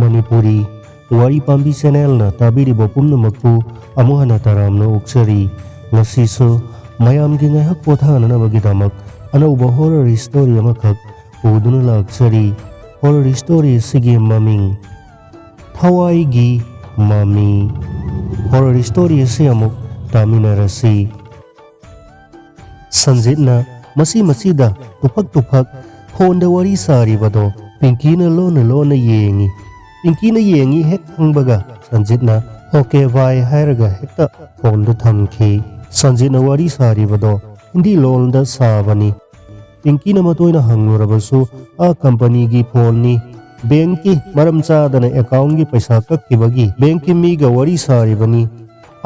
Manipuri Wari Pambi Channel na tabiriba pumnamakpu amuh hana taramna okchari ngasisu mayamgi ngaihak pothananabagidamak anauba horror story amakak uduna lakchari horror story sigi maming Thawai gi Mami horror story ase amuk taminarasi Sanjitna masida tupak Honda wari saribado Pinky na lona yengi Pinky na yengi hek hangbaga Sanjitna okay bye hairaga hekta phone thamki Sanjitna wari saribado hindi lolda sabani Pinky na matoy na hanglurabasu a company gi phone ni banki maram chadana account gi paisa kakkibagi banki mi ga wari saribani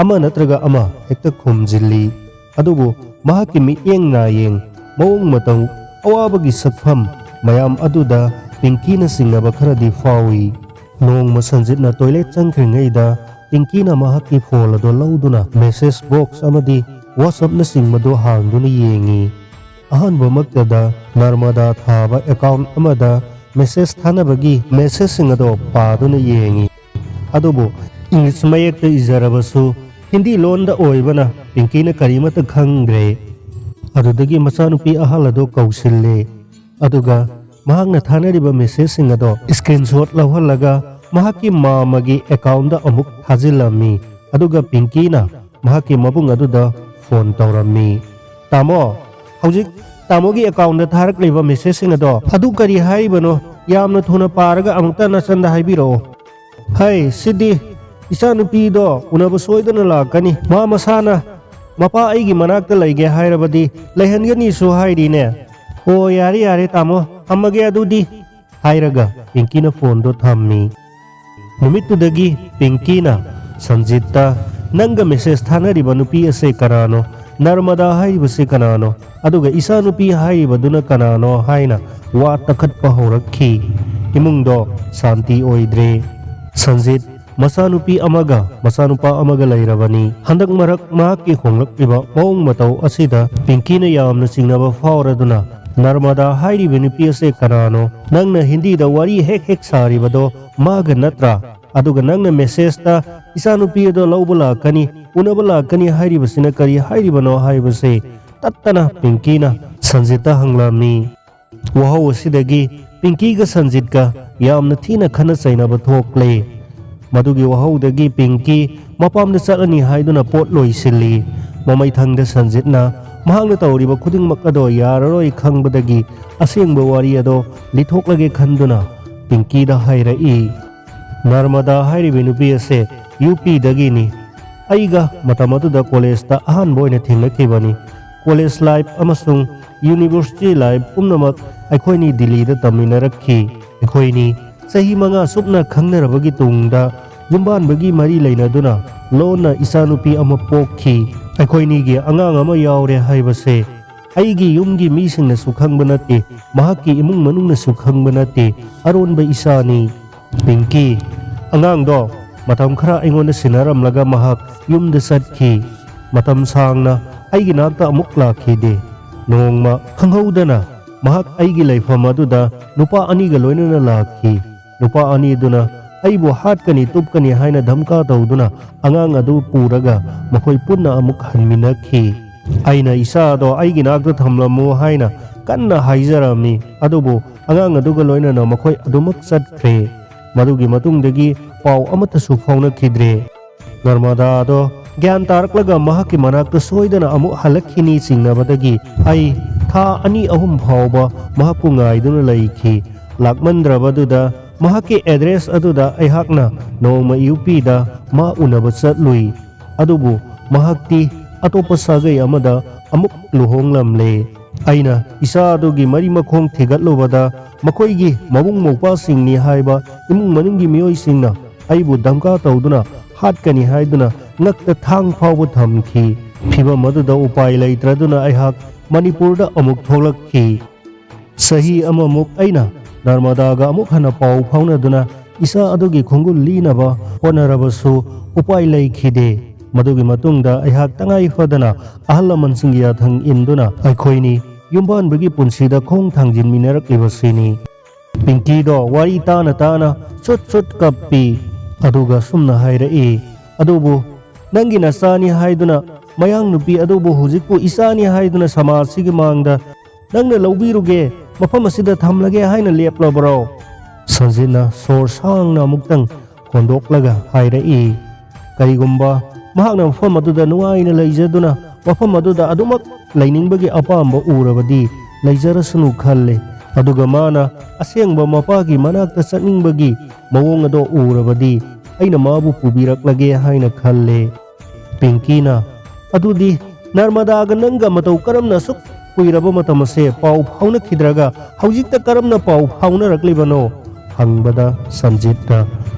ama natraga ama hekta khumjilli adubu mahaki mi eng na yeng mawong matang awabagi sakpham mayam aduda Pinky na singnaba kharadi fawi nong Sanjitna toilet changkhringaida Pinky na mahaki phone ado lauduna message box amadi WhatsApp na singmado hangduna yengi ahanba magtada Narmada thaba account amada message thanabagi message singado paduna yengi adubo English mayekta izarabasu Hindi londa oibana Pinky na karimata khangre adudagi masanupi ahalado kausille aduga mahakna thanariba message singado screenshot lawhalaga mahaki mamagi account da amuk thajilami aduga Pinky na mahaki mabung aduda phone tawrami tamo hojik tamogi account da tharakliba message singado adu kari haibano yamna thuna paraga amukta nasanda haibiro hai sidi isanupi do unaba soidana lakani ma masana mapa aigi manakta laige hairabadi laihangani su hairine o yari tamo amage adudi hairaga Pinky na phone do thammi numitudagi Pinky na Sanjita nanga message thanariba nupi ase kanano Narmada haibase kanano aduga isa nupi haibaduna kanano haina wa takhatpa horakhi imungdo santi oidre Sanjit masanupi amaga masanupa amaga lairabani handak marak mahaki honglakliba mawong mataw asida Pinky na yamna singnaba fauraduna Narmada hairiba nupi ase kanano nangna hindi da wari hek saribado maga natra aduga nangna message ta isa nupi do laubala kani unabala kani hairibasina kari hairibano haibase tattana Pinky na Sanjita hanglami wahaw asidagi Pinky ga Sanjit ka yamna thina khana chainaba thokle madugi wahawdagi Pinky mapamna chalani haiduna pot loisilli mamai thangda Sanjitna mahangna tawriba khudingmak ado yararoi khangbadagi asengba wari ado lithoklage khanduna Pinky da hairai Narmada hairibi nupi ase UP dagi ni aiga matamatuda college ta ahanba oina thinglakibani college life amasung university life pumnamak aikhoini Delhi da taminarakhi aikhoini sahi manga supna khangnarabagi tungda yumbanbagi mari leinaduna lona isanupi ama pokhi aikhoini gi angang ama yaure haibase aigi yumgi misingna sukhangba nate mahaki imung manungna sukhangba nate aronba isani Pinky angang do matam khara aingonda sinaramlaga mahak yumda satkhi matam sangna aigi nakta amuk lakhi de nongma khanghaudana mahak aigi laifam aduda nupa ani ga loinana lakhi nupa ani duna aibu hatkani tupkani haina dhamka tawduna angang adu puraga makhoi punna amuk hanminakhi aina isa do aigi nakta thamlamu haina kanna haijarami adubu angang aduga loinana makhoi adumak satkhe madugi matungdagi pau amatasu faunakidre Narmada do gyan taraklaga mahaki manakta soidana amuk halakhini singnabadagi ai tha ani ahum phawba mahapu ngaiduna laikhi lakmandrabaduda mahaki address aduda aihakna noma UP da ma unaba chatlui adubu mahakti atopa sagai amada amuk luhonglamle aina isa adugi mari makhong thigatlubada makoigi mabung mokpa singni haiba imung manunggi mioi singna aibu damka tawduna hatkani haiduna ngakta thang phawba thamki phiba maduda upai leitraduna aihak Manipurda amuk tholakhi sahi amamuk aina Narmada ga amuk hana pau phaunaduna isa adugi khongul linaba honarabasu upai leikhide madugi matungda aihak tangai fadana ahalaman singya thang induna aikhoini yumban bagi punsida khong thangjin minarak ibasini ꯄꯤꯡꯀꯤꯗꯣ ꯋꯥꯔꯤ ꯇꯥꯅ ꯇꯥꯅ ꯁꯨꯠ ꯀꯞꯄꯤ ꯑꯗꯨꯒ ꯁꯨꯝꯅ ꯍꯥꯏꯔꯛꯏ, ꯑꯗꯨꯕꯨ ꯅꯪꯒꯤ ꯅꯆꯥꯅꯤ ꯍꯥꯏꯗꯨꯅ ꯃꯌꯥꯡ ꯅꯨꯄꯤ ꯑꯗꯨꯕꯨ ꯍꯧꯖꯤꯛꯄꯨ ꯏꯆꯥꯅꯤ ꯍꯥꯏꯗꯨꯅ ꯁꯃꯥꯖꯁꯤꯒꯤ ꯃꯥꯡꯗ ꯅꯪꯅ ꯂꯧꯕꯤꯔꯨꯒꯦ, ꯃꯐꯝ ꯑꯁꯤꯗ ꯊꯝꯂꯒꯦ ꯍꯥꯏꯅ ꯂꯦꯞꯂꯕ꯭ꯔꯣ? ꯁꯟꯖꯤꯠꯅ ꯁꯣꯔ ꯁꯥꯡꯅ ꯑꯃꯨꯛꯇꯪ ꯍꯣꯟꯗꯣꯛꯂꯒ ꯍꯥꯏꯔꯛꯏ, ꯀꯔꯤꯒꯨꯝꯕ ꯃꯍꯥꯛꯅ ꯃꯐꯝ ꯑꯗꯨꯗ ꯅꯨꯡꯉꯥꯏꯅ ꯂꯩꯖꯗꯨꯅ ꯃꯐꯝ ꯑꯗꯨꯗ ꯑꯗꯨꯃꯛ ꯂꯩꯅꯤꯡꯕꯒꯤ ꯑꯄꯥꯝꯕ ꯎꯔꯕꯗꯤ ꯂꯩꯖꯔꯁꯅꯨ ꯈꯜꯂꯦ, ꯑꯗꯨꯒ ꯃꯥꯅ ꯑꯁꯦꯡꯕ ꯃꯄꯥꯒꯤ ꯃꯅꯥꯛꯇ ꯆꯠꯅꯤꯡꯕꯒꯤ ꯃꯑꯣꯡ ꯑꯗꯣ ꯎꯔꯕꯗꯤ ꯑꯩꯅ ꯃꯥꯕꯨ ꯄꯨꯕꯤꯔꯛꯂꯒꯦ ꯍꯥꯏꯅ ꯈꯜꯂꯦ꯫ ꯄꯤꯡꯀꯤꯅ, ꯑꯗꯨꯗꯤ ꯅꯔꯃꯗꯥꯒ ꯅꯪꯒ ꯃꯇꯧ ꯀꯔꯝꯅ ꯁꯨꯛ ꯀꯨꯏꯔꯕ ꯃꯇꯝ ꯑꯁꯦ ꯄꯥꯎ ꯐꯥꯎꯅꯈꯤꯗ꯭ꯔꯒ ꯍꯧꯖꯤꯛꯇ ꯀꯔꯝꯅ ꯄꯥꯎ ꯐꯥꯎꯅꯔꯛꯂꯤꯕꯅꯣ? ꯍꯪꯕꯗ ꯁꯟꯖꯤꯠꯅ,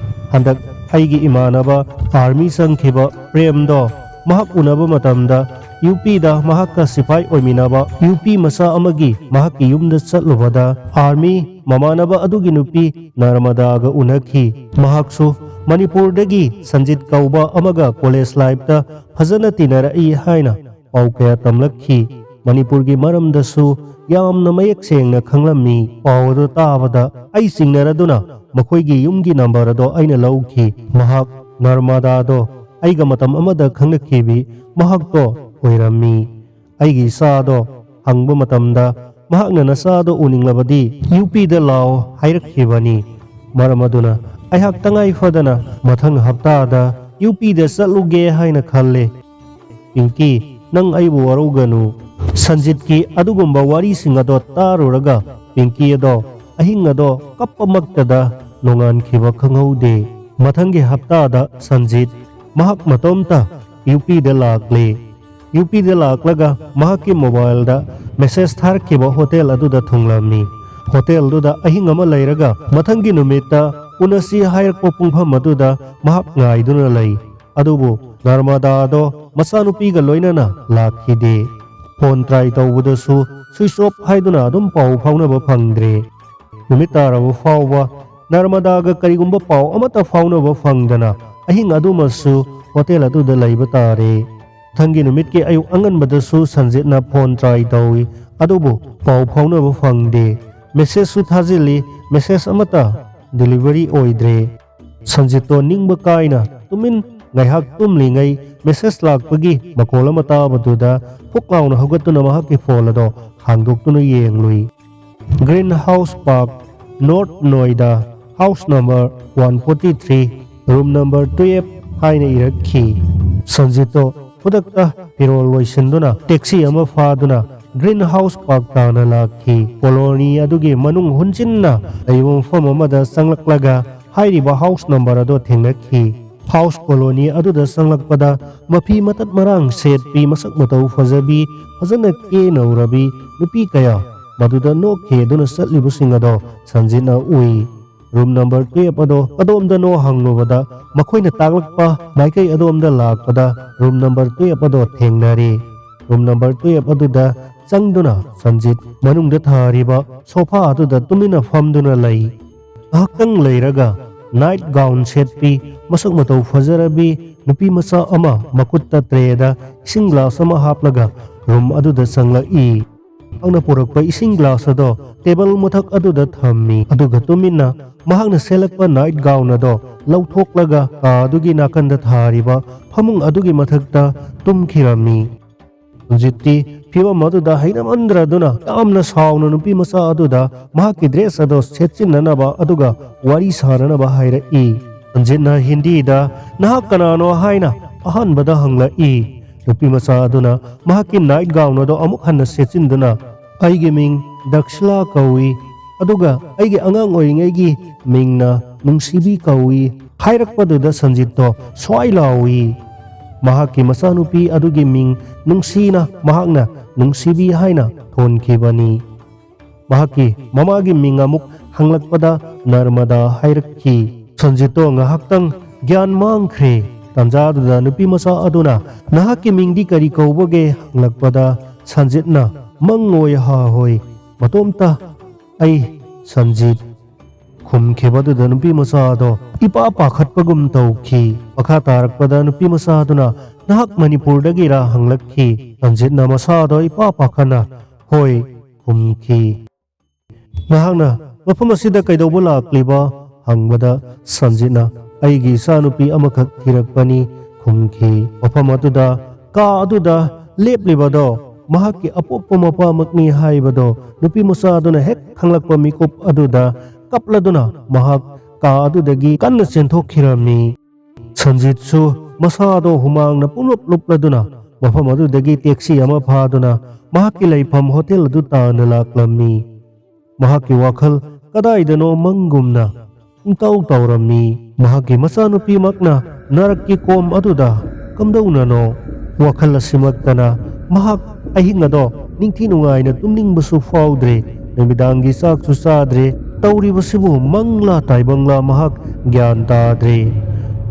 ꯍꯟꯗꯛ ꯑꯩꯒꯤ ꯏꯃꯥꯟꯅꯕ ꯑꯥꯔꯃꯤ ꯆꯪꯈꯤꯕ ꯄ꯭ꯔꯦꯝꯗꯣ ꯃꯍꯥꯛ ꯎꯅꯕ ꯃꯇꯝꯗ ꯌꯨꯄꯤꯗ ꯃꯍꯥꯛꯀ ꯁꯤꯐꯥꯏ ꯑꯣꯏꯃꯤꯟꯅꯕ ꯌꯨꯄꯤ ꯃꯆꯥ ꯑꯃꯒꯤ ꯃꯍꯥꯛꯀꯤ ꯌꯨꯝꯗ ꯆꯠꯂꯨꯕꯗ ꯑꯥꯔꯃꯤ ꯃꯃꯥꯟꯅꯕ ꯑꯗꯨꯒꯤ ꯅꯨꯄꯤ ꯅꯔꯃꯗꯥꯒ ꯎꯅꯈꯤ꯫ ꯃꯍꯥꯛꯁꯨ ꯃꯅꯤꯄꯨꯔꯗꯒꯤ ꯁꯟꯖꯤꯠ ꯀꯧꯕ ꯑꯃꯒ ꯀꯣꯂꯦꯖ ꯂꯥꯏꯐꯇ ꯐꯖꯅ ꯇꯤꯟꯅꯔꯛꯏ ꯍꯥꯏꯅ ꯄꯥꯎ ꯀꯌꯥ ꯇꯝꯂꯛꯈꯤ꯫ ꯃꯅꯤꯄꯨꯔꯒꯤ ꯃꯔꯝꯗꯁꯨ ꯌꯥꯝꯅ ꯃꯌꯦꯛ ꯁꯦꯡꯅ ꯈꯪꯂꯝꯃꯤ꯫ ꯄꯥꯎ ꯑꯗꯨ ꯇꯥꯕꯗ ꯑꯩ ꯆꯤꯡꯅꯔꯗꯨꯅ ꯃꯈꯣꯏꯒꯤ ꯌꯨꯝꯒꯤ ꯅꯝꯕꯔ ꯑꯗꯣ ꯑꯩꯅ ꯂꯧꯈꯤ꯫ ꯃꯍꯥꯛ ꯅꯔꯃꯗꯥꯗꯣ ꯑꯩꯒ ꯃꯇꯝ ꯑꯃꯗ ꯈꯪꯅꯈꯤꯕꯤ ꯃꯍꯥꯛꯇꯣ ꯑꯣꯏꯔꯝꯃꯤ꯫ ꯑꯩꯒꯤ ꯏꯆꯥꯗꯣ ꯍꯪꯕ ꯃꯇꯝꯗ ꯃꯍꯥꯛꯅ ꯅꯆꯥꯗꯣ ꯎꯅꯤꯡꯂꯕꯗꯤ ꯌꯨꯄꯤꯗ ꯂꯥꯛꯑꯣ ꯍꯥꯏꯔꯛꯈꯤꯕꯅꯤ꯫ ꯃꯔꯝ ꯑꯗꯨꯅ ꯑꯩꯍꯥꯛ ꯇꯉꯥꯏ ꯐꯗꯅ ꯃꯊꯪ ꯍꯞꯇꯥꯗ ꯌꯨꯄꯤꯗ ꯆꯠꯂꯨꯒꯦ ꯍꯥꯏꯅ ꯈꯜꯂꯦ꯫ ꯄꯤꯡꯀꯤ, ꯅꯪ ꯑꯩꯕꯨ ꯋꯥꯔꯧꯒꯅꯨ꯫ ꯁꯟꯖꯤꯠꯀꯤ ꯑꯗꯨꯒꯨꯝꯕ ꯋꯥꯔꯤꯁꯤꯡ ꯑꯗꯣ ꯇꯥꯔꯨꯔꯒ ꯄꯤꯡꯀꯤ ꯑꯗꯣ ꯑꯍꯤꯡ ꯑꯗꯣ ꯀꯞꯄꯃꯛꯇꯗ ꯅꯣꯡꯉꯥꯟꯈꯤꯕ ꯈꯪꯍꯧꯗꯦ꯫ ꯃꯊꯪꯒꯤ ꯍꯞꯇꯥꯗ ꯁꯟꯖꯤꯠ ꯃꯍꯥꯛ ꯃꯇꯣꯝꯇ ꯌꯨꯄꯤꯗ ꯂꯥꯛꯂꯦ꯫ ꯌꯨꯄꯤꯗ ꯂꯥꯛꯂꯒ ꯃꯍꯥꯛꯀꯤ ꯃꯣꯕꯥꯏꯜꯗ ꯃꯦꯁꯦꯖ ꯊꯥꯔꯛꯈꯤꯕ ꯍꯣꯇꯦꯜ ꯑꯗꯨꯗ ꯊꯨꯡꯂꯝꯃꯤ꯫ ꯍꯣꯇꯦꯜꯗꯨꯗ ꯑꯍꯤꯡ ꯑꯃ ꯂꯩꯔꯒ ꯃꯊꯪꯒꯤ ꯅꯨꯃꯤꯠꯇ ꯎꯅꯁꯤ ꯍꯥꯏꯔꯛꯄ ꯄꯨꯡꯐꯝ ꯑꯗꯨꯗ ꯃꯍꯥꯛ ꯉꯥꯏꯗꯨꯅ ꯂꯩ꯫ ꯑꯗꯨꯕꯨ ꯅꯔꯃꯗꯥꯗꯣ ꯃꯆꯥꯅꯨꯄꯤꯒ ꯂꯣꯏꯅꯅ ꯂꯥꯛꯈꯤꯗꯦ꯫ ꯐꯣꯟ ꯇ꯭ꯔꯥꯏ ꯇꯧꯕꯗꯁꯨ ꯁ꯭ꯋꯤꯆ ꯑꯣꯐ ꯍꯥꯏꯗꯨꯅ ꯑꯗꯨꯝ ꯄꯥꯎ ꯐꯥꯎꯅꯕ ꯐꯪꯗ꯭ꯔꯦ꯫ ꯅꯨꯃꯤꯠ ꯇꯥꯔꯕ ꯐꯥꯎꯕ ꯅꯔꯃꯗꯥꯒ ꯀꯔꯤꯒꯨꯝꯕ ꯄꯥꯎ ꯑꯃꯠꯇ ꯐꯥꯎꯅꯕ ꯐꯪꯗꯅ ꯑꯍꯤꯡ ꯑꯗꯨꯃꯁꯨ ꯍꯣꯇꯦꯜ ꯑꯗꯨꯗ ꯂꯩꯕ ꯇꯥꯔꯦ꯫ ꯃꯊꯪꯒꯤ ꯅꯨꯃꯤꯠꯀꯤ ꯑꯌꯨꯛ ꯑꯉꯟꯕꯗꯁꯨ ꯁꯟꯖꯤꯠꯅ ꯐꯣꯟ ꯇ꯭ꯔꯥꯏ ꯇꯧꯏ, ꯑꯗꯨꯕꯨ ꯄꯥꯎ ꯐꯥꯎꯅꯕ ꯐꯪꯗꯦ꯫ ꯃꯦꯁꯦꯖꯁꯨ ꯊꯥꯖꯤꯜꯂꯤ, ꯃꯦꯁꯦꯖ ꯑꯃꯠꯇ ꯗꯤꯂꯤꯚꯔꯤ ꯑꯣꯏꯗ꯭ꯔꯦ꯫ ꯁꯟꯖꯤꯠꯇꯣ ꯅꯤꯡꯕ ꯀꯥꯏꯅ ꯇꯨꯃꯤꯟ ꯉꯥꯏꯍꯥꯛ ꯇꯨꯝꯂꯤꯉꯩ ꯃꯦꯁꯦꯖ ꯂꯥꯛꯄꯒꯤ ꯃꯈꯣꯜ ꯑꯃ ꯇꯥꯕꯗꯨꯗ ꯐꯨꯛ ꯂꯥꯎꯅ ꯍꯧꯒꯠꯇꯨꯅ ꯃꯍꯥꯛꯀꯤ ꯐꯣꯟ ꯑꯗꯣ ꯍꯥꯡꯗꯣꯛꯇꯨꯅ ꯌꯦꯡꯂꯨꯏ꯫ Green house park, north Noida, house number 143, room number 12 ꯍꯥꯏꯅ ꯏꯔꯛꯈꯤ꯫ ꯁꯟꯖꯤꯠꯇꯣ ꯈꯨꯗꯛꯇ ꯐꯤꯔꯣꯜ ꯂꯣꯏꯁꯤꯟꯗꯨꯅ ꯇꯦꯛꯁꯤ ꯑꯃ ꯐꯥꯗꯨꯅ ꯒ꯭ꯔꯤꯟ ꯍꯥꯎꯁ ꯄꯥꯔꯛ ꯇꯥꯅ ꯂꯥꯛꯈꯤ꯫ ꯀꯣꯂꯣꯅꯤ ꯑꯗꯨꯒꯤ ꯃꯅꯨꯡ ꯍꯨꯟꯆꯤꯟꯅ ꯂꯩꯕ ꯃꯐꯝ ꯑꯃꯗ ꯆꯪꯂꯛꯂꯒ ꯍꯥꯏꯔꯤꯕ ꯍꯥꯎꯁ ꯅꯝꯕꯔ ꯑꯗꯣ ꯊꯦꯡꯅꯈꯤ꯫ ꯍꯥꯎꯁ ꯀꯣꯂꯣꯅꯤ ꯑꯗꯨꯗ ꯆꯪꯂꯛꯄꯗ ꯃꯐꯤ ꯃꯇꯠ ꯃꯔꯥꯡ ꯁꯦꯠꯄꯤ, ꯃꯁꯛ ꯃꯇꯧ ꯐꯖꯕꯤ, ꯐꯖꯅ ꯀꯦꯅꯧꯔꯕꯤ ꯅꯨꯄꯤ ꯀꯌꯥ ꯃꯗꯨꯗ ꯅꯣꯛꯈꯦꯗꯨꯅ ꯆꯠꯂꯤꯕꯁꯤꯡ ꯑꯗꯣ ꯁꯟꯖꯤꯠꯅ ꯎꯏ꯫ ꯔꯨꯝ ꯅꯝꯕꯔ 12 ꯑꯗꯣ ꯀꯗꯣꯝꯗꯅꯣ ꯍꯪꯂꯨꯕꯗ ꯃꯈꯣꯏꯅ ꯇꯥꯛꯂꯛꯄ ꯃꯥꯏꯀꯩ ꯑꯗꯣꯝꯗ12 ꯔꯨꯝ ꯅꯝꯕꯔ 12 ꯑꯗꯣ ꯊꯦꯡꯅꯔꯦ꯫ ꯔꯨꯝ ꯅꯝꯕꯔ 12 ꯑꯗꯨꯗ ꯆꯪꯗꯨꯅ ꯁꯟꯖꯤꯠ ꯃꯅꯨꯡꯗ ꯊꯥꯔꯤꯕ ꯁꯣꯐꯥ ꯑꯗꯨꯗ ꯇꯨꯃꯤꯟꯅ ꯐꯝꯗꯨꯅ ꯂꯩ꯫ ꯉꯥꯏꯍꯥꯛꯇꯪ ꯂꯩꯔꯒ ꯅꯥꯏꯠ ꯒꯥꯎꯟ ꯁꯦꯠꯄꯤ, ꯃꯁꯛ ꯃꯇꯧ ꯐꯖꯔꯕꯤ ꯅꯨꯄꯤ ꯃꯆꯥ ꯑꯃ ꯃꯈꯨꯠꯇ ꯇ꯭ꯔꯦꯗ ꯏꯁꯤꯡ ꯒ꯭ꯂꯥꯁ ꯑꯃ ꯍꯥꯞꯂꯒ ꯔꯨꯝ ꯑꯗꯨꯗ ꯆꯪꯂꯛꯏ꯫ ꯃꯍꯥꯛꯅ ꯄꯨꯔꯛꯄ ꯏꯁꯤꯡ ꯒ꯭ꯂꯥꯁ ꯑꯗꯣ ꯇꯦꯕꯜ ꯃꯊꯛ ꯑꯗꯨꯗ ꯊꯝꯃꯤ, ꯑꯗꯨꯒ ꯇꯨꯃꯤꯟꯅ ꯃꯍꯥꯛꯅ ꯁꯦꯠꯂꯛꯄ ꯅꯥꯏꯠ ꯒꯥꯎꯟ ꯑꯗꯣ ꯂꯧꯊꯣꯛꯂꯒ ꯀꯥ ꯑꯗꯨꯒꯤ ꯅꯥꯀꯟꯗ ꯊꯥꯔꯤꯕ ꯐꯃꯨꯡ ꯑꯗꯨꯒꯤ ꯃꯊꯛꯇ ꯇꯨꯝꯈꯤꯔꯝꯃꯤ꯫ ꯍꯧꯖꯤꯛꯇꯤ ꯐꯤꯚꯝ ꯑꯗꯨꯗ ꯍꯩꯅꯃꯟꯗ꯭ꯔꯗꯨꯅ ꯌꯥꯝꯅ ꯁꯥꯎꯅ ꯅꯨꯄꯤ ꯃꯆꯥ ꯑꯗꯨꯗ ꯃꯍꯥꯛꯀꯤ ꯗ꯭ꯔꯦꯁ ꯑꯗꯣ ꯁꯦꯠꯆꯤꯟꯅꯅꯕ ꯑꯗꯨꯒ ꯋꯥꯔꯤ ꯁꯥꯅꯅꯕ ꯍꯥꯏꯔꯛꯏ꯫ ꯁꯟꯖꯤꯠꯅ ꯍꯤꯟꯗꯤꯗ ꯅꯍꯥꯛ ꯀꯅꯥꯅꯣ ꯍꯥꯏꯅ ꯑꯍꯥꯟꯕꯗ ꯍꯪꯂꯛꯏ꯫ ꯅꯨꯄꯤ ꯃꯆꯥ ꯑꯗꯨꯅ ꯃꯍꯥꯛꯀꯤ ꯅꯥꯏꯠ ꯒꯥꯎꯟ ꯑꯗꯣ ꯑꯃꯨꯛ ꯍꯟꯅ ꯁꯦꯠꯆꯤꯟꯗꯨꯅ ꯑꯩꯒꯤ ꯃꯤꯡ ꯗꯛꯁꯤꯂꯥ ꯀꯧꯏ, ꯑꯗꯨꯒ ꯑꯩꯒꯤ ꯑꯉꯥꯡ ꯑꯣꯏꯔꯤꯉꯩꯒꯤ ꯃꯤꯡꯅ ꯅꯨꯡꯁꯤꯕꯤ ꯀꯧꯏ ꯍꯥꯏꯔꯛꯄꯗꯨꯗ ꯁꯟꯖꯤꯠꯇꯣ ꯁ꯭ꯋꯥꯏ ꯂꯥꯎꯏ꯫ ꯃꯍꯥꯛꯀꯤ ꯃꯆꯥꯅꯨꯄꯤ ꯑꯗꯨꯒꯤ ꯃꯤꯡ ꯅꯨꯡꯁꯤꯅ ꯃꯍꯥꯛꯅ ꯅꯨꯡꯁꯤꯕꯤ ꯍꯥꯏꯅ ꯊꯣꯟꯈꯤꯕꯅꯤ꯫ ꯃꯍꯥꯛꯀꯤ ꯃꯃꯥꯒꯤ ꯃꯤꯡ ꯑꯃꯨꯛ ꯍꯪꯂꯛꯄꯗ ꯅꯔꯃꯗꯥ ꯍꯥꯏꯔꯛꯈꯤ꯫ ꯁꯟꯖꯤꯠꯇꯣ ꯉꯥꯏꯍꯥꯛꯇꯪ ꯒ꯭ꯌꯥꯟ ꯃꯥꯡꯈ꯭ꯔꯦ꯫ ꯇꯥꯟꯖꯥꯗꯨꯗ ꯅꯨꯄꯤ ꯃꯆꯥ ꯑꯗꯨꯅ ꯅꯍꯥꯛꯀꯤ ꯃꯤꯡꯗꯤ ꯀꯔꯤ ꯀꯧꯕꯒꯦ ꯍꯪꯂꯛꯄꯗ ꯁꯟꯖꯤꯠꯅ ꯃꯪꯑꯣꯏ ꯍꯥꯍꯣꯏ ꯃꯇꯣꯝꯇ ꯑꯩ ꯁꯟꯖꯤꯠ ꯈꯨꯝꯈꯤꯕꯗꯨꯗ ꯅꯨꯄꯤ ꯃꯆꯥꯗꯣ ꯏꯄꯥ ꯄꯥꯈꯠꯄꯒꯨꯝ ꯇꯧꯈꯤ꯫ ꯃꯈꯥ ꯇꯥꯔꯛꯄꯗ ꯅꯨꯄꯤ ꯃꯆꯥꯗꯨꯅ ꯅꯍꯥꯛ ꯃꯅꯤꯄꯨꯔꯗꯒꯤꯔꯥ ꯍꯪꯂꯛꯈꯤ꯫ ꯁꯟꯖꯤꯠꯅ ꯃꯁꯥꯗꯣ ꯏꯄꯥ ꯄꯥꯈꯠꯅ ꯍꯣꯏ ꯈꯨꯝꯈꯤ꯫ ꯃꯍꯥꯛꯅ ꯃꯐꯝ ꯑꯁꯤꯗ ꯀꯩꯗꯧꯕ ꯂꯥꯛꯂꯤꯕ ꯍꯪꯕꯗ ꯁꯟꯖꯤꯠꯅ ꯑꯩꯒꯤ ꯏꯆꯥꯅꯨꯄꯤ ꯑꯃꯈꯛ ꯊꯤꯔꯛꯄꯅꯤ ꯈꯨꯝꯈꯤ꯫ ꯃꯐꯝ ꯑꯗꯨꯗ ꯀꯥ ꯑꯗꯨꯗ ꯂꯦꯞꯂꯤꯕꯗꯣ ꯃꯍꯥꯛꯀꯤ ꯑꯄꯣꯛꯄ ꯃꯄꯥꯃꯛꯅꯤ ꯍꯥꯏꯕꯗꯣ ꯅꯨꯄꯤ ꯃꯆꯥ ꯑꯗꯨꯅ ꯍꯦꯛ ꯈꯪꯂꯛꯄ ꯃꯤꯀꯨꯞ ꯑꯗꯨꯗ ꯀꯞꯂꯗꯨꯅ ꯃꯍꯥꯛ ꯀꯥ ꯑꯗꯨꯗꯒꯤ ꯀꯟꯅ ꯆꯦꯟꯊꯣꯛꯈꯤꯔꯝꯃꯤ꯫ ꯁꯟꯖꯤꯠꯁꯨ ꯃꯁꯥꯗꯣ ꯍꯨꯃꯥꯡꯅ ꯄꯨꯡꯂꯨꯞ ꯂꯨꯞꯂꯗꯨꯅ ꯃꯐꯝ ꯑꯗꯨꯗꯒꯤ ꯇꯦꯛꯁꯤ ꯑꯃ ꯐꯥꯗꯨꯅ ꯃꯍꯥꯛꯀꯤ ꯂꯩꯐꯝ ꯍꯣꯇꯦꯜ ꯑꯗꯨ ꯇꯥꯟꯅ ꯂꯥꯛꯂꯝꯃꯤ꯫ ꯃꯍꯥꯛꯀꯤ ꯋꯥꯈꯜ ꯀꯗꯥꯏꯗꯅꯣ ꯃꯪꯒꯨꯝꯅ ꯄꯨꯡꯇꯧ ꯇꯧꯔꯝꯃꯤ꯫ ꯃꯍꯥꯛꯀꯤ ꯃꯆꯥꯅꯨꯄꯤꯃꯛꯅ ꯅꯔꯛꯀꯤ ꯀꯣꯝ ꯑꯗꯨꯗ ꯀꯝꯗꯧꯅꯅꯣ ꯋꯥꯈꯜ ꯑꯁꯤꯃꯛꯇꯅ ꯃꯍꯥꯛ ꯑꯍꯤꯡ ꯑꯗꯣ ꯅꯤꯡꯊꯤ ꯅꯨꯡꯉꯥꯏꯅ ꯇꯨꯝꯅꯤꯡꯕꯁꯨ ꯐꯥꯎꯗ꯭ꯔꯦ, ꯅꯨꯃꯤꯗꯥꯡꯒꯤ ꯆꯥꯛꯁꯨ ꯆꯥꯗ꯭ꯔꯦ, ꯇꯧꯔꯤꯕꯁꯤꯕꯨ ꯃꯪꯂꯥ ꯇꯥꯏꯕꯪꯂꯥ ꯃꯍꯥꯛ ꯒ꯭ꯌꯥꯟ ꯇꯥꯗ꯭ꯔꯦ꯫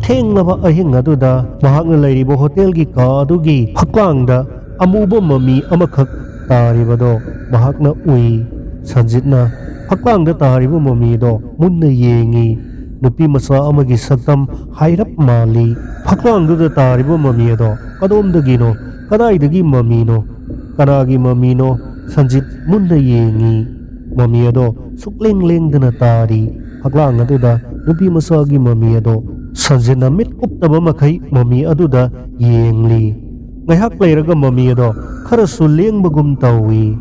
ꯊꯦꯡꯂꯕ ꯑꯍꯤꯡ ꯑꯗꯨꯗ ꯃꯍꯥꯛꯅ ꯂꯩꯔꯤꯕ ꯍꯣꯇꯦꯜꯒꯤ ꯀꯥ ꯑꯗꯨꯒꯤ ꯐꯛꯂꯥꯡꯗ ꯑꯃꯨꯕ ꯃꯃꯤ ꯑꯃꯈꯛ ꯇꯥꯔꯤꯕꯗꯣ ꯃꯍꯥꯛꯅ ꯎꯏ꯫ ꯁꯟꯖꯤꯠꯅ ꯐꯛꯂꯥꯡꯗ ꯇꯥꯔꯤꯕ ꯃꯃꯤꯗꯣ ꯃꯨꯟꯅ ꯌꯦꯡꯉꯤ꯫ ꯅꯨꯄꯤ ꯃꯆꯥ ꯑꯃꯒꯤ ꯁꯛꯇꯝ ꯍꯥꯏꯔꯞ ꯃꯥꯜꯂꯤ꯫ ꯐꯛꯂꯥꯡꯗꯨꯗ ꯇꯥꯔꯤꯕ ꯃꯃꯤ ꯑꯗꯣ ꯀꯗꯣꯝꯗꯒꯤꯅꯣ, ꯀꯗꯥꯏꯗꯒꯤ ꯃꯃꯤꯅꯣ, ꯀꯅꯥꯒꯤ ꯃꯃꯤꯅꯣ? ꯁꯟꯖꯤꯠ ꯃꯨꯟꯅ ꯌꯦꯡꯉꯤ꯫ ꯃꯃꯤ ꯑꯗꯣ ꯁꯨꯛꯂꯦꯡ ꯂꯦꯡꯗꯅ ꯇꯥꯔꯤ꯫ ꯐꯛꯂꯥꯡ ꯑꯗꯨꯗ ꯅꯨꯄꯤ ꯃꯆꯥꯒꯤ ꯃꯃꯤ ꯑꯗꯣ ꯁꯟꯖꯤꯠꯅ ꯃꯤꯠ ꯀꯨꯞꯇꯕ ꯃꯈꯩ ꯃꯃꯤ ꯑꯗꯨꯗ ꯌꯦꯡꯂꯤ꯫ ꯉꯥꯏꯍꯥꯛ ꯂꯩꯔꯒ ꯃꯃꯤ ꯑꯗꯣ ꯈꯔꯁꯨ ꯂꯦꯡꯕꯒꯨꯝ ꯇꯧꯏ꯫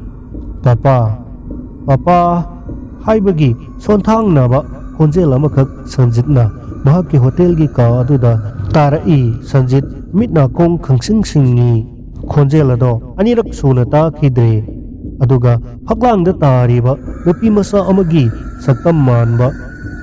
ꯄꯄꯥ ꯄꯄꯥ ꯍꯥꯏꯕꯒꯤ ꯁꯣꯟꯊꯥꯡꯅꯕ ꯈꯣꯟꯖꯦꯜ ꯑꯃꯈꯛ ꯁꯟꯖꯤꯠꯅ ꯃꯍꯥꯛꯀꯤ ꯍꯣꯇꯦꯜꯒꯤ ꯀꯥ ꯑꯗꯨꯗ ꯇꯥꯔꯛꯏ꯫ ꯁꯟꯖꯤꯠ ꯃꯤꯠ ꯅꯥꯀꯣꯡ ꯈꯪꯁꯤꯡ ꯁꯤꯡꯉꯤ꯫ ꯈꯣꯟꯖꯦꯜ ꯑꯗꯣ ꯑꯅꯤꯔꯛ ꯁꯨꯅ ꯇꯥꯈꯤꯗ꯭ꯔꯦ꯫ ꯑꯗꯨꯒ ꯐꯛꯂꯥꯡꯗ ꯇꯥꯔꯤꯕ ꯅꯨꯄꯤ ꯃꯆꯥ ꯑꯃꯒꯤ ꯁꯛꯇꯝ ꯃꯥꯟꯕ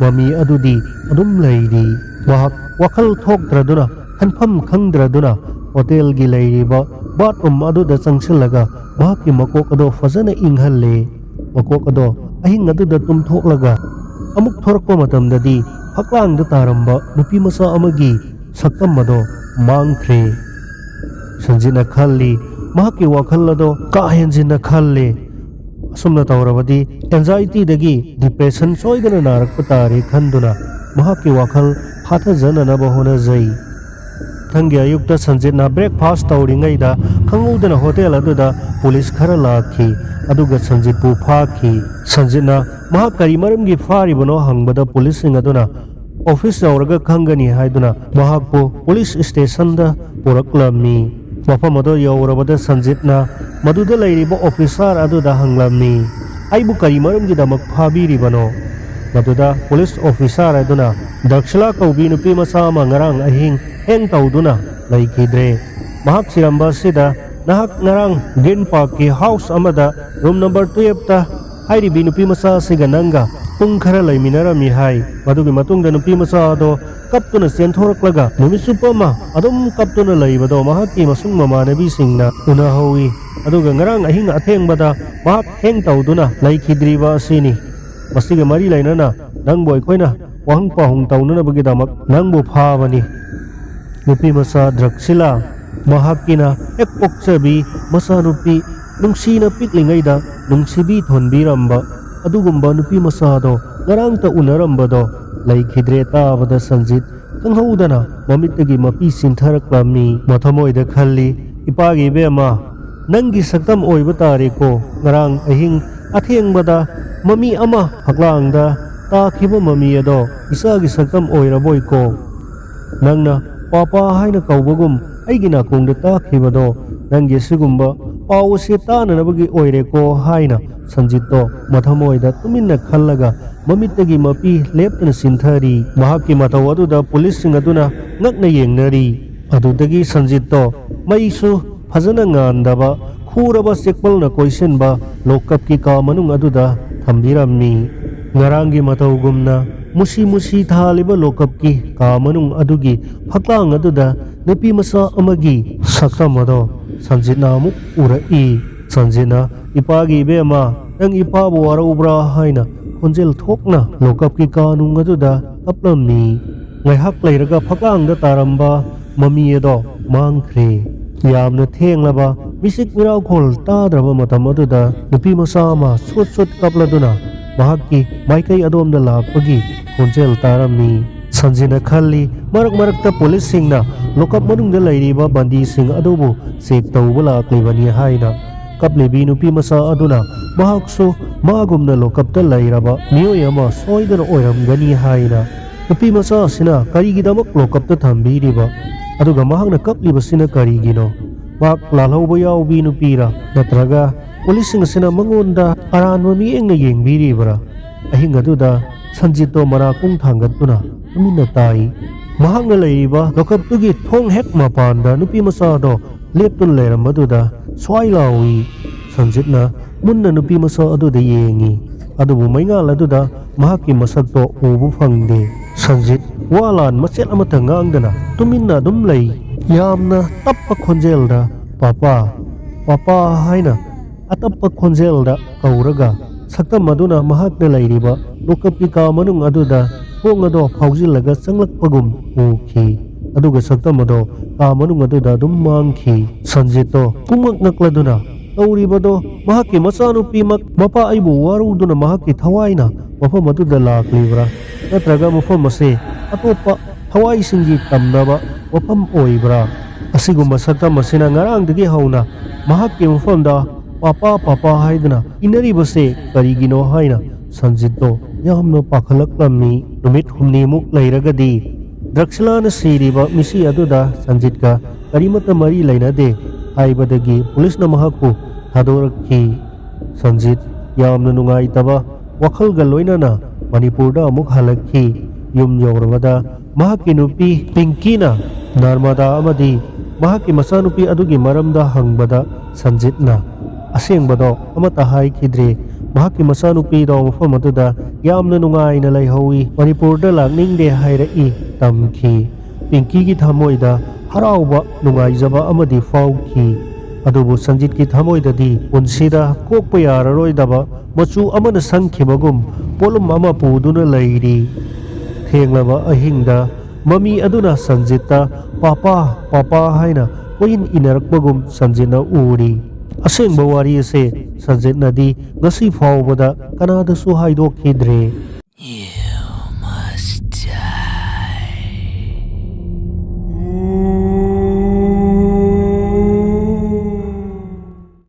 ꯃꯃꯤ ꯑꯗꯨꯗꯤ ꯑꯗꯨꯝ ꯂꯩꯔꯤ꯫ ꯃꯍꯥꯛ ꯋꯥꯈꯜ ꯊꯣꯛꯇ꯭ꯔꯗꯨꯅ ꯈꯟꯐꯝ ꯈꯪꯗ꯭ꯔꯗꯨꯅ ꯍꯣꯇꯦꯜꯒꯤ ꯂꯩꯔꯤꯕ ꯕꯥꯠꯔꯨꯝ ꯑꯗꯨꯗ ꯆꯪꯁꯤꯜꯂꯒ ꯃꯍꯥꯛꯀꯤ ꯃꯀꯣꯛ ꯑꯗꯣ ꯐꯖꯅ ꯏꯪꯍꯜꯂꯦ꯫ ꯃꯀꯣꯛ ꯑꯗꯣ ꯑꯍꯤꯡ ꯑꯗꯨꯗ ꯇꯨꯝꯊꯣꯛꯂꯒ ꯑꯃꯨꯛ ꯊꯣꯔꯛꯄ ꯃꯇꯝꯗꯗꯤ ꯐꯛꯂꯥꯡꯗ ꯇꯥꯔꯝꯕ ꯅꯨꯄꯤ ꯃꯆꯥ ꯑꯃꯒꯤ ꯁꯛꯇꯝ ꯑꯗꯣ ꯃꯥꯡꯈ꯭ꯔꯦ꯫ ꯁꯟꯖꯤꯠꯅ ꯈꯜꯂꯤ, ꯃꯍꯥꯛꯀꯤ ꯋꯥꯈꯜ ꯑꯗꯣ ꯀꯥ ꯍꯦꯟꯖꯤꯟꯅ ꯈꯜꯂꯦ꯫ ꯑꯁꯨꯝꯅ ꯇꯧꯔꯕꯗꯤ ꯑꯦꯟꯖꯥꯏꯇꯤꯗꯒꯤ ꯗꯤꯄ꯭ꯔꯦꯁꯟ ꯁꯣꯏꯗꯅ ꯅꯥꯔꯛꯄ ꯇꯥꯔꯦ ꯈꯟꯗꯨꯅ ꯃꯍꯥꯛꯀꯤ ꯋꯥꯈꯜ ꯐꯥꯊꯖꯅꯅꯕ ꯍꯣꯠꯅꯖꯩ꯫ ꯃꯊꯪꯒꯤ ꯑꯌꯨꯛꯇ ꯁꯟꯖꯤꯠꯅ ꯕ꯭ꯔꯦꯛꯐꯥꯁꯠ ꯇꯧꯔꯤꯉꯩꯗ ꯈꯪꯍꯧꯗꯅ ꯍꯣꯇꯦꯜ ꯑꯗꯨꯗ ꯄꯨꯂꯤꯁ ꯈꯔ ꯂꯥꯛꯈꯤ, ꯑꯗꯨꯒ ꯁꯟꯖꯤꯠꯄꯨ ꯐꯥꯈꯤ꯫ ꯁꯟꯖꯤꯠꯅ ꯃꯍꯥꯛ ꯀꯔꯤ ꯃꯔꯝꯒꯤ ꯐꯥꯔꯤꯕꯅೋ ꯍꯪꯕꯗ ꯄꯨꯂꯤꯁꯁꯤꯡ ꯑꯗꯨꯅ ꯑꯣꯐꯤꯁ ꯌꯧꯔꯒ ꯈꯪꯒꯅꯤ ꯍꯥꯏꯗꯨꯅ ꯃꯍꯥꯛꯄꯨ ꯄꯨꯂꯤꯁ ꯁ꯭ꯇꯦꯁꯟꯗ ꯄꯨꯔꯛꯂꯝꯃꯤ꯫ ꯃꯐꯝ ꯑꯗꯨ ꯌꯧꯔꯕꯗ ꯁꯟꯖꯤꯠꯅ ꯃꯗꯨꯗ ꯂꯩꯔꯤꯕ ꯑꯣꯐꯤꯁꯥꯔ ꯑꯗꯨꯗ ꯍꯪꯂꯝꯃꯤ, ꯑꯩꯕꯨ ꯀꯔꯤ ꯃꯔꯝꯒꯤꯗꯃꯛ ꯐꯥꯕꯤꯔꯤꯕꯅꯣ? ꯃꯗꯨꯗ ꯄꯨꯂꯤꯁ ꯑꯣꯐꯤꯁꯥꯔ ꯑꯗꯨꯅ ꯗꯛꯁꯤꯂꯥ ꯀꯧꯕꯤ ꯅꯨꯄꯤ ꯃꯆꯥ ꯑꯃ ꯉꯔꯥꯡ ꯑꯍꯤꯡ ꯍꯦꯡ ꯇꯧꯗꯨꯅ ꯂꯩꯈꯤꯗ꯭ꯔꯦ꯫ ꯃꯍꯥꯛ ꯁꯤꯔꯝꯕ ꯑꯁꯤꯗ ꯅꯍꯥꯛ ꯉꯔꯥꯡ ꯒ꯭ꯔꯤꯟ ꯄꯥꯔꯛꯀꯤ ꯍꯥꯎꯁ ꯑꯃꯗ ꯔꯨꯝ ꯅꯝꯕꯔ 12ꯇ ꯍꯥꯏꯔꯤꯕꯤ ꯅꯨꯄꯤ ꯃꯆꯥ ꯑꯁꯤꯒ ꯅꯪꯒ ꯄꯨꯡ ꯈꯔ ꯂꯩꯃꯤꯟꯅꯔꯝꯃꯤ ꯍꯥꯏ꯫ ꯃꯗꯨꯒꯤ ꯃꯇꯨꯡꯗ ꯅꯨꯄꯤ ꯃꯆꯥ ꯑꯗꯣ ꯀꯞꯇꯨꯅ ꯆꯦꯟꯊꯣꯔꯛꯂꯒ ꯅꯨꯃꯤꯠ ꯆꯨꯞꯄ ꯑꯃ ꯑꯗꯨꯝ ꯀꯞꯇꯨꯅ ꯂꯩꯕꯗꯣ ꯃꯍꯥꯛꯀꯤ ꯃꯁꯨꯡ ꯃꯃꯥꯟꯅꯕꯤꯁꯤꯡꯅ ꯎꯅꯍꯧꯏ꯫ ꯑꯗꯨꯒ ꯉꯔꯥꯡ ꯑꯍꯤꯡ ꯑꯊꯦꯡꯕꯗ ꯃꯍꯥꯛ ꯍꯦꯡ ꯇꯧꯗꯨꯅ ꯂꯩꯈꯤꯗ꯭ꯔꯤꯕ ꯑꯁꯤꯅꯤ꯫ ꯃꯁꯤꯒ ꯃꯔꯤ ꯂꯩꯅꯅ ꯅꯪꯕꯨ ꯑꯩꯈꯣꯏꯅ ꯋꯥꯍꯪ ꯄꯥꯎꯍꯪ ꯇꯧꯅꯅꯕꯒꯤꯗꯃꯛ ꯅꯪꯕꯨ ꯐꯥꯕꯅꯤ꯫ ꯅꯨꯄꯤ ꯃꯆꯥ ꯗ꯭ꯔꯛꯁꯤꯂꯥ ꯃꯍꯥꯛꯀꯤꯅ ꯍꯦꯛ ꯄꯣꯛꯆꯕꯤ ꯃꯆꯥꯅꯨꯄꯤ ꯅꯨꯡꯁꯤꯅ ꯄꯤꯛꯂꯤꯉꯩꯗ ꯅꯨꯡꯁꯤꯕꯤ ꯊꯣꯟꯕꯤꯔꯝꯕ ꯑꯗꯨꯒꯨꯝꯕ ꯅꯨꯄꯤ ꯃꯆꯥꯗꯣ ꯉꯔꯥꯡꯇ ꯎꯅꯔꯝꯕꯗꯣ ꯂꯩꯈꯤꯗ꯭ꯔꯦ ꯇꯥꯕꯗ ꯁꯟꯖꯤꯠ ꯈꯪꯍꯧꯗꯅ ꯃꯃꯤꯠꯇꯒꯤ ꯃꯄꯤ ꯆꯤꯟꯊꯔꯛꯂꯝꯃꯤ꯫ ꯃꯊꯃꯣꯏꯗ ꯈꯜꯂꯤ, ꯏꯄꯥꯒꯤ ꯏꯕꯦꯝꯃ, ꯅꯪꯒꯤ ꯁꯛꯇꯝ ꯑꯣꯏꯕ ꯇꯥꯔꯦꯀꯣ ꯉꯔꯥꯡ ꯑꯍꯤꯡ ꯑꯊꯦꯡꯕꯗ ꯃꯃꯤ ꯑꯃ ꯐꯛꯂꯥꯡꯗ ꯇꯥꯈꯤꯕ ꯃꯃꯤ ꯑꯗꯣ ꯏꯆꯥꯒꯤ ꯁꯛꯇꯝ ꯑꯣꯏꯔꯕꯣꯏꯀꯣ? ꯅꯪꯅ ꯄꯥꯄꯥ ꯍꯥꯏꯅ ꯀꯧꯕꯒꯨꯝ ꯑꯩꯒꯤ ꯅꯥꯀꯣꯡꯗ ꯇꯥꯈꯤꯕꯗꯣ ꯅꯪꯒꯤ ꯑꯁꯤꯒꯨꯝꯕ ꯄꯥꯎ ꯑꯁꯤ ꯇꯥꯅꯅꯕꯒꯤ ꯑꯣꯏꯔꯦꯀꯣ ꯍꯥꯏꯅ ꯁꯟꯖꯤꯠꯇꯣ ꯃꯊꯃꯣꯏꯗ ꯇꯨꯃꯤꯟꯅ ꯈꯜꯂꯒ ꯃꯃꯤꯠꯇꯒꯤ ꯃꯄꯤ ꯂꯦꯞꯇꯅ ꯆꯤꯟꯊꯔꯤ꯫ ꯃꯍꯥꯛꯀꯤ ꯃꯇꯧ ꯑꯗꯨꯗ ꯄꯨꯂꯤꯁꯁꯤꯡ ꯑꯗꯨꯅ ꯉꯛꯅ ꯌꯦꯡꯅꯔꯤ꯫ ꯑꯗꯨꯗꯒꯤ ꯁꯟꯖꯤꯠꯇꯣ ꯃꯩꯁꯨ ꯐꯖꯅ ꯉꯥꯟꯗꯕ ꯈꯨꯔꯕ ꯆꯦꯛꯄꯜꯅ ꯀꯣꯏꯁꯤꯟꯕ ꯂꯣꯛꯀꯞꯀꯤ ꯀꯥ ꯃꯅꯨꯡ ꯑꯗꯨꯗ ꯊꯝꯕꯤꯔꯝꯃꯤ꯫ ꯉꯔꯥꯡꯒꯤ ꯃꯇꯧꯒꯨꯝꯅ ꯃꯨꯁꯤ ꯃꯨꯁꯤ ꯊꯥꯜꯂꯤꯕ ꯂꯣꯛꯀꯞꯀꯤ ꯀꯥ ꯃꯅꯨꯡ ꯑꯗꯨꯒꯤ ꯐꯛꯂꯥꯡ ꯑꯗꯨꯗ ꯅꯨꯄꯤ ꯃꯆꯥ ꯑꯃꯒꯤ ꯁꯛꯇꯝ ꯑꯗꯣ ꯁꯟꯖꯤꯠꯅ ꯑꯃꯨꯛ ꯎꯔꯛꯏ꯫ ꯁꯟꯖꯤꯠꯅ, ꯏꯄꯥꯒꯤ ꯏꯕꯦꯝꯃ, ꯅꯪ ꯏꯄꯥꯕꯨ ꯋꯥꯔꯧꯕ꯭ꯔꯥ ꯍꯥꯏꯅ ꯈꯣꯟꯖꯦꯜ ꯊꯣꯛꯅ ꯂꯣꯛꯀꯞꯀꯤ ꯀꯥꯅꯨꯡ ꯑꯗꯨꯗ ꯀꯞꯂꯝꯃꯤ꯫ ꯉꯥꯏꯍꯥꯛ ꯂꯩꯔꯒ ꯐꯛꯂꯥꯡꯗ ꯇꯥꯔꯝꯕ ꯃꯃꯤ ꯑꯗꯣ ꯃꯥꯡꯈ꯭ꯔꯦ꯫ ꯌꯥꯝꯅ ꯊꯦꯡꯂꯕ ꯃꯤꯆꯤꯛ ꯃꯤꯔꯥꯎꯈꯣꯜ ꯇꯥꯗ꯭ꯔꯕ ꯃꯇꯝ ꯑꯗꯨꯗ ꯅꯨꯄꯤ ꯃꯆꯥ ꯑꯃ ꯁꯨꯠ ꯁꯨꯠ ꯀꯞꯂꯗꯨꯅ ꯃꯍꯥꯛꯀꯤ ꯃꯥꯏꯀꯩ ꯑꯗꯣꯝꯗ ꯂꯥꯛꯄꯒꯤ ꯈꯣꯟꯖꯦꯜ ꯇꯥꯔꯝꯃꯤ꯫ ꯁꯟꯖꯤꯠꯅ ꯈꯜꯂꯤ, ꯃꯔꯛ ꯃꯔꯛꯇ ꯄꯨꯂꯤꯁꯁꯤꯡꯅ ꯂꯣꯛꯀꯞ ꯃꯅꯨꯡꯗ ꯂꯩꯔꯤꯕ ꯕꯟꯗꯤꯁꯤꯡ ꯑꯗꯨꯕꯨ ꯆꯦꯛ ꯇꯧꯕ ꯂꯥꯛꯂꯤꯕꯅꯤ ꯍꯥꯏꯅ꯫ kaplebi nupi masa aduna mahaksu magumna lokapta lairaba miyoi ama soidana oiramgani haina nupi masa asina karigidamak lokapta thambiriba aduga mahakna kaplibasina karigino mak lalhauba yaubi nupira natraga pulising asina mangonda aranwa miengna yengbiribara ahing aduda Sanjito marakung thangatuna tumina tai mahakna leiriba lokaptugi thong hek mapanda nupi masa do leptun leiramaduda swai lawi Sanjitna munna nupi masa aduda yengi adubu maingal aduda mahaki masakto ubu phangde Sanjit walan machet amata ngangdana tuminna dum lei yamna tappa khonjelda papa haina atappa khonjelda kauraga sakta maduna mahakna leiriba lokapki ka manung aduda hong ado phaujilaga changlakpagum ukhi aduga sakta mado ka manung aduda dum mangkhi Sanjito pungak nakladuna tauribado mahaki masanupi mak mapa aibu waruduna mahaki thawaina mafam aduda laklibra natraga mafam ase atopa thawai singi tamnaba mafam oibra asigumba sakta masina ngarangdagi hauna mahaki mafamda papa haidana inaribase karigino haina Sanjito yamno pakhalaklamni numit humni muk lairagadi Draxilana siriba misi aduda Sanjitka karimata mari lainade haibadagi pulisna mahakku hadorakhi Sanjit yamna nungaitaba wakhalga loinana Manipurda amuk halakhi yum yaurabada mahaki nupi Pinkina Narmada amadi mahaki masanupi adugi maramda hangbada Sanjitna asengbado amata haikidre mahaki masanupi do mafam aduda yamna nungaina laihawi Manipurda lakningde hairai tamki Pinki ki thamoida harauba nungaijaba amadi fauki adubu Sanjit ki thamoidadi unsida kokpa yararoidaba machu amana sangkhibagum polum ama puduna lairi thenglaba ahingda mami aduna Sanjita papa haina koin inarakbagum Sanjitna uri asengba wari ase Sanjitna di ngasi faubada kanadasu haidokidre You must die.